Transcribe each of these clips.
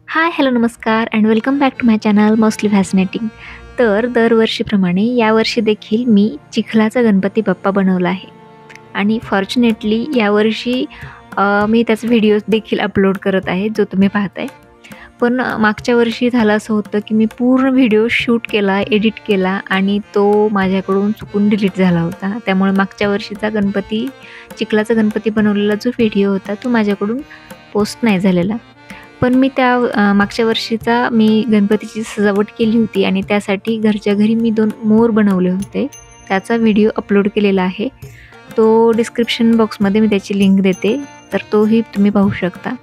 हाय, hello, नमस्कार and welcome back to my channel mostly fascinating. तर दरवर्षीप्रमाणे यावर्षी देखील मी चिखलाचा गणपती बाप्पा बनवला आहे आणि फॉर्च्युनेटली यावर्षी मी त्याचा व्हिडिओ देखील अपलोड करत आहे, जो तुम्ही पाहताय. पण मागच्या वर्षी झालं असं होतं, की मी पूर्ण व्हिडिओ शूट केला, एडिट केला आणि तो माझ्याकडून चुकून डिलीट झाला होता. त्यामुळे मागच्या वर्षीचा चिखलाचा गणपती बनवलेला जो व्हिडिओ होता, तो माझ्याकडून पोस्ट नाही झालेला. पण मी मागच्या वर्षीचा गणपतीची सजावट केली होती आणि त्यासाठी घरच्या घरी मी 2 मोर बनवले होते. त्याचा व्हिडिओ अपलोड केलेला आहे. तो डिस्क्रिप्शन बॉक्समध्ये मी त्याची लिंक देते, तर तोही तुम्ही पाहू शकता.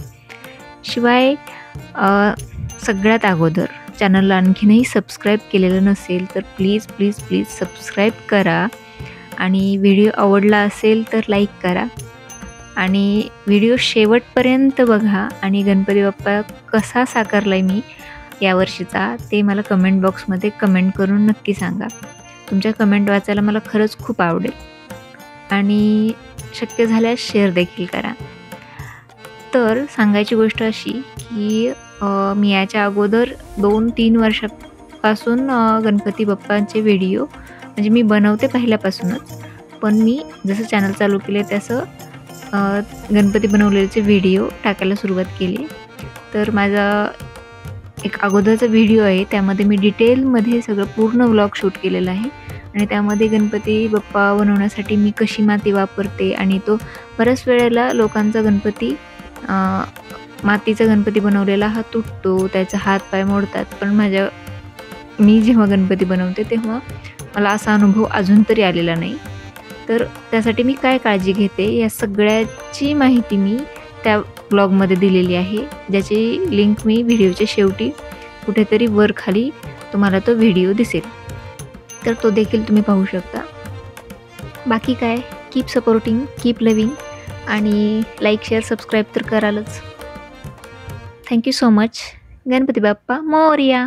शिवाय सगळ्यात अगोदर चॅनलला आणखीनही सबस्क्राईब केलेलं नसेल तर प्लीज सबस्क्राईब करा आणि व्हिडिओ आवडला असेल तर लाईक करा आणि व्हिडिओ शेवटपर्यंत बघा आणि गणपती बाप्पा कसा साकारला आहे मी यावर्षीचा ते मला कमेंट बॉक्समध्ये कमेंट करून नक्की सांगा. तुमच्या कमेंट वाचायला मला खरंच खूप आवडेल आणि शक्य झाल्यास शेअर देखील करा. तर सांगायची गोष्ट अशी की मी याच्या अगोदर 2-3 वर्षापासून गणपती बाप्पांचे व्हिडिओ म्हणजे मी बनवते पहिल्यापासूनच, पण मी जसं चॅनल चालू केले तसं गणपती बनवलेले व्हिडिओ टाकायला सुरुवात केली. तर माझा एक अगोदरचा व्हिडिओ आहे, त्यामध्ये मी डिटेलमध्ये सगळं पूर्ण व्लॉग शूट केलेला आहे आणि त्यामध्ये गणपती बाप्पा बनवण्यासाठी मी कशी माती वापरते आणि तो बऱ्याच वेळेला लोकांचा मातीचा गणपती बनवलेला हा तुटतो, त्याचा हातपाय मोडतात. पण मी जेव्हा गणपती बनवते तेव्हा मला असा अनुभव अजून तरी आलेला नाही. तर त्यासाठी मी काय काळजी घेते या सगळ्याची माहिती मी त्या ब्लॉगमध्ये दिलेली आहे, ज्याची लिंक मी व्हिडिओच्या शेवटी कुठेतरी वर खाली तुम्हाला तो व्हिडिओ दिसेल, तर तो देखील तुम्ही पाहू शकता. बाकी काय, कीप सपोर्टिंग, कीप लविंग आणि लाईक, शेअर, सबस्क्राईब तर करालच. Thank you so much. Ganpati Bappa Morya.